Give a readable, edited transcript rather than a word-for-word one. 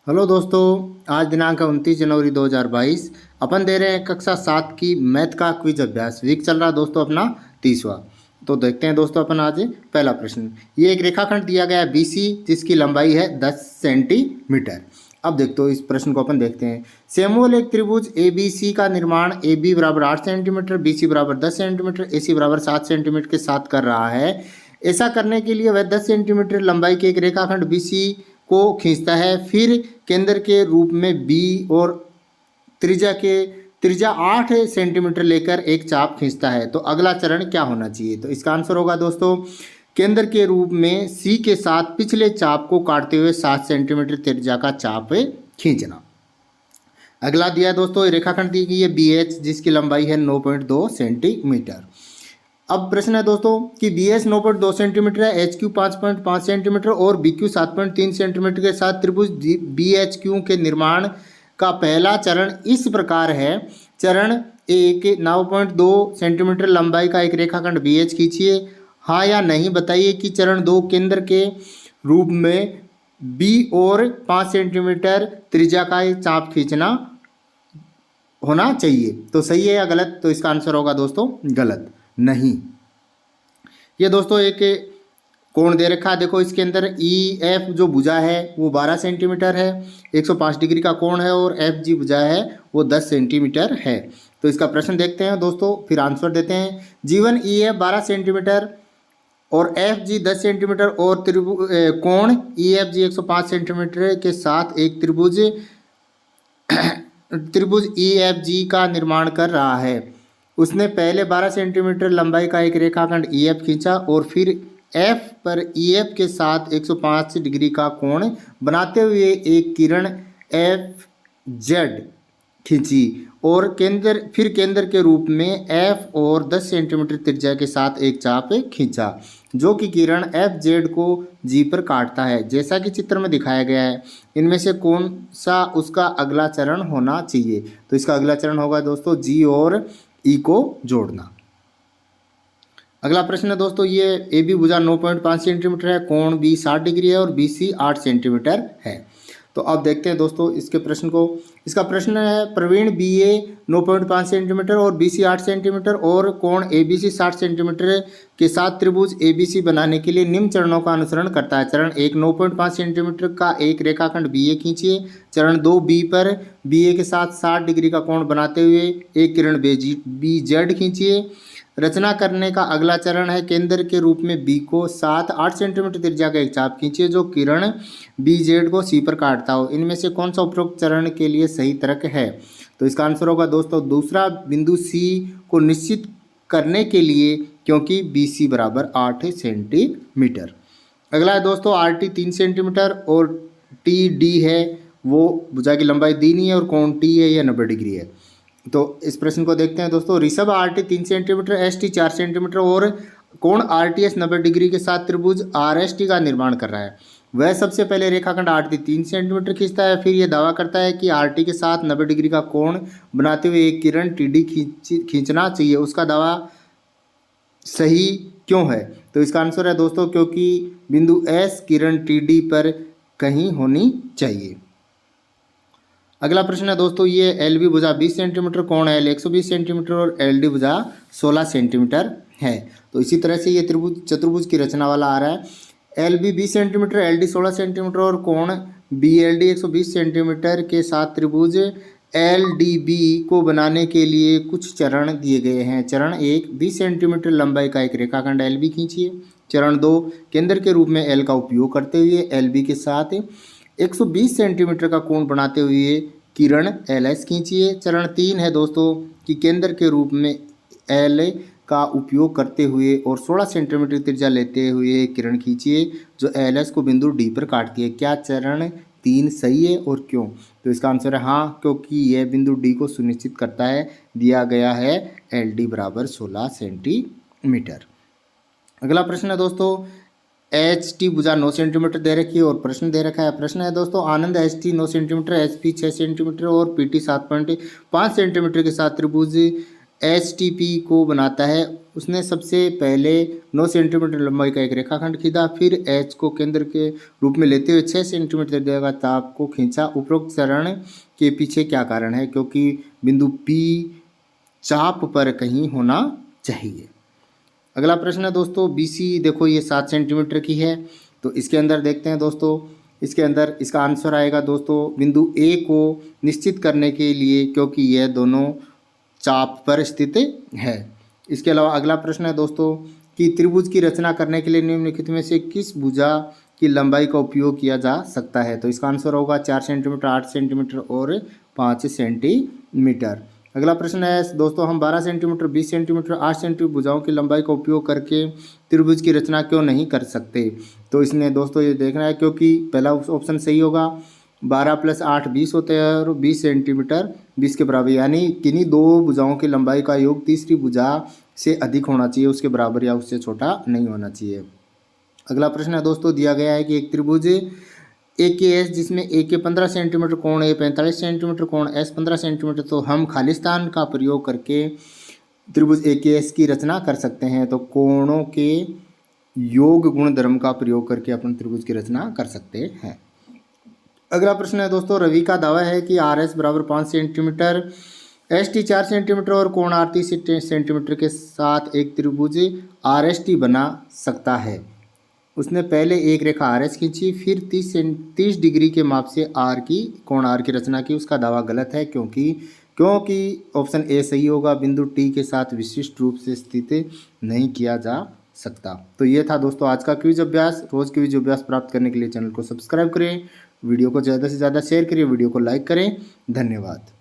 Hello दोस्तों, आज दिनांक है 29 जनवरी 2022। अपन दे रहे हैं कक्षा 7 की मैथ का क्विज अभ्यास। वीक चल रहा है दोस्तों अपना 30वां। तो देखते हैं दोस्तों अपन आज पहला प्रश्न। ये एक रेखाखंड दिया गया है BC, जिसकी लंबाई है 10 सेंटीमीटर। अब देखते हो इस प्रश्न को अपन देखते हैं। सेमुअल एक त्रिभुज ABC का निर्माण AB बराबर 8 सेंटीमीटर, BC बराबर 10 सेंटीमीटर, AC बराबर 7 सेंटीमीटर के साथ कर रहा है। ऐसा करने के लिए वह 10 सेंटीमीटर लंबाई के एक रेखाखंड BC को खींचता है, फिर केंद्र के रूप में B और त्रिज्या 8 सेंटीमीटर लेकर एक चाप खींचता है। तो अगला चरण क्या होना चाहिए? तो इसका आंसर होगा दोस्तों, केंद्र के रूप में C के साथ पिछले चाप को काटते हुए 7 सेंटीमीटर त्रिज्या का चाप खींचना। अगला दिया है दोस्तों, रेखाखंड दी गई है BH, जिसकी लंबाई है 9.2 सेंटीमीटर। अब प्रश्न है दोस्तों कि BH 9.2 सेंटीमीटर है, HQ 5.5 सेंटीमीटर और BQ 7.3 सेंटीमीटर के साथ त्रिभुज BHQ के निर्माण का पहला चरण इस प्रकार है। चरण 1, 9.2 सेंटीमीटर लंबाई का एक रेखाखंड BH खींचिए। हाँ या नहीं बताइए कि चरण 2 केंद्र के रूप में B और 5 सेंटीमीटर त्रिज्या का एक चाप खींचना होना चाहिए। तो सही है या गलत? तो इसका आंसर होगा दोस्तों गलत, नहीं। ये दोस्तों एक कोण दे रखा है, देखो इसके अंदर EF जो भुजा है वो 12 सेंटीमीटर है, 105 डिग्री का कोण है, और FG भुजा है वो 10 सेंटीमीटर है। तो इसका प्रश्न देखते हैं दोस्तों, फिर आंसर देते हैं। जीवन EF 12 सेंटीमीटर और FG 10 सेंटीमीटर और कोण EFG 105 सेंटीमीटर के साथ एक त्रिभुज EFG का निर्माण कर रहा है। उसने पहले 12 सेंटीमीटर लंबाई का एक रेखाखंड EF खींचा और फिर F पर EF के साथ 105 डिग्री का कोण बनाते हुए एक किरण FZ खींची और केंद्र के रूप में F और 10 सेंटीमीटर त्रिज्या के साथ एक चाप खींचा, जो कि किरण FZ को G पर काटता है, जैसा कि चित्र में दिखाया गया है। इनमें से कौन सा उसका अगला चरण होना चाहिए? तो इसका अगला चरण होगा दोस्तों G और E को जोड़ना। अगला प्रश्न है दोस्तों, ये AB भुजा 9.5 सेंटीमीटर है, कोण B 60 डिग्री है और BC 8 सेंटीमीटर है। तो अब देखते हैं दोस्तों इसके प्रश्न को। इसका प्रश्न है, प्रवीण BA 9.5 सेंटीमीटर और BC 8 सेंटीमीटर और कोण ABC 60 सेंटीमीटर के साथ त्रिभुज ABC बनाने के लिए निम्न चरणों का अनुसरण करता है। चरण 1, 9.5 सेंटीमीटर का एक रेखाखंड BA खींचिए। चरण 2, B पर BA के साथ 60 डिग्री का कोण बनाते हुए एक किरण BZ खींचिए। रचना करने का अगला चरण है, केंद्र के रूप में B को 8 सेंटीमीटर त्रिज्या का एक चाप खींचिए, जो किरण BZ को C पर काटता हो। इनमें से कौन सा उपरोक्त चरण के लिए सही तर्क है? तो इसका आंसर होगा दोस्तों दूसरा, बिंदु C को निश्चित करने के लिए, क्योंकि BC बराबर 8 सेंटीमीटर। अगला है दोस्तों, RT 3 सेंटीमीटर और TD है, वो भुजा की लंबाई दी नहीं है और कोण T है, यह 90 डिग्री है। तो इस प्रश्न को देखते हैं दोस्तों। Rishabh RT 3 centimetre, ST 4 centimetre और कोण RTS 90 डिग्री के साथ त्रिभुज RST का निर्माण कर रहा है। वह सबसे पहले रेखाखंड RT 3 सेंटीमीटर खींचता है, फिर यह दावा करता है कि RT के साथ 90 डिग्री का कोण बनाते हुए एक किरण TD खींचना चाहिए। उसका दावा सही क्यों है? तो इसका आंसर है दोस्तों, क्योंकि बिंदु S किरण TD पर कहीं होनी चाहिए। अगला प्रश्न है दोस्तों, ये LB भुजा 20 सेंटीमीटर, कोण L 120 सेंटीमीटर और LD भुजा 16 सेंटीमीटर है। तो इसी तरह से ये चतुर्भुज की रचना वाला आ रहा है। LB 20 सेंटीमीटर, LD 16 सेंटीमीटर और कोण BLD 120 सेंटीमीटर के साथ त्रिभुज LDB को बनाने के लिए कुछ चरण दिए गए हैं। चरण 1, 20 सेंटीमीटर लंबाई का एक रेखाखंड LB खींचिए। चरण 2, केंद्र के रूप में L का उपयोग करते हुए LB के साथ 120 सेंटीमीटर का कोण बनाते हुए किरण LS खींचिए। चरण 3 है दोस्तों कि केंद्र के रूप में L का उपयोग करते हुए और 16 सेंटीमीटर त्रिज्या लेते हुए किरण खींचिए, जो LS को बिंदु D पर काटती है। क्या चरण 3 सही है और क्यों? तो इसका आंसर है हाँ, क्योंकि यह बिंदु D को सुनिश्चित करता है। दिया गया है LD बराबर 16 सेंटीमीटर। अगला प्रश्न है दोस्तों, HT भुजा 9 सेंटीमीटर दे रखी है और प्रश्न दे रखा है। प्रश्न है दोस्तों, आनंद HT 9 सेंटीमीटर, HP 6 सेंटीमीटर और PT 7.5 सेंटीमीटर के साथ त्रिभुज एच को बनाता है। उसने सबसे पहले 9 सेंटीमीटर लंबाई का एक रेखाखंड खींचा, फिर एच को केंद्र के रूप में लेते हुए 6 सेंटीमीटर का चाप को खींचा। उपरोक्त चरण के पीछे क्या कारण है? क्योंकि बिंदु P चाप पर कहीं होना चाहिए। अगला प्रश्न है दोस्तों, BC देखो ये 7 सेंटीमीटर की है, तो इसके अंदर देखते हैं दोस्तों, इसके अंदर इसका आंसर आएगा दोस्तों बिंदु A को निश्चित करने के लिए, क्योंकि यह दोनों चाप पर स्थित है। इसके अलावा अगला प्रश्न है दोस्तों कि त्रिभुज की रचना करने के लिए निम्नलिखित में से किस भुजा की लंबाई का उपयोग किया जा सकता है? तो इसका आंसर होगा 4 सेंटीमीटर, 8 सेंटीमीटर और 5 सेंटीमीटर। अगला प्रश्न है दोस्तों, हम 12 सेंटीमीटर, 20 सेंटीमीटर, 8 सेंटीमीटर भुजाओं की लंबाई का उपयोग करके त्रिभुज की रचना क्यों नहीं कर सकते? तो इसमें दोस्तों ये देखना है, क्योंकि पहला ऑप्शन सही होगा, 12 + 8 20 होते हैं और 20 सेंटीमीटर 20 के बराबर, यानी किन्हीं दो भुजाओं की लंबाई का योग तीसरी भुजा से अधिक होना चाहिए, उसके बराबर या उससे छोटा नहीं होना चाहिए। अगला प्रश्न है दोस्तों, दिया गया है कि एक त्रिभुज AKS जिसमें AK 15 सेंटीमीटर, कोण A 45 सेंटीमीटर, कोण S 15 सेंटीमीटर, तो हम खालिस्तान का प्रयोग करके त्रिभुज AKS की रचना कर सकते हैं। तो कोणों के योग गुण धर्म का प्रयोग करके अपन त्रिभुज की रचना कर सकते हैं। अगला प्रश्न है दोस्तों, रवि का दावा है कि RS बराबर 5 सेंटीमीटर, ST 4 सेंटीमीटर और कोण R 30 सेंटीमीटर के साथ एक त्रिभुज RST बना सकता है। उसने पहले एक रेखा RS खींची, फिर 30 डिग्री के माप से कोण R की रचना की। उसका दावा गलत है, क्योंकि ऑप्शन A सही होगा, बिंदु T के साथ विशिष्ट रूप से स्थित नहीं किया जा सकता। तो ये था दोस्तों आज का क्विज अभ्यास। रोज क्विज अभ्यास प्राप्त करने के लिए चैनल को सब्सक्राइब करें, वीडियो को ज़्यादा से ज़्यादा शेयर करिए, वीडियो को लाइक करें। धन्यवाद।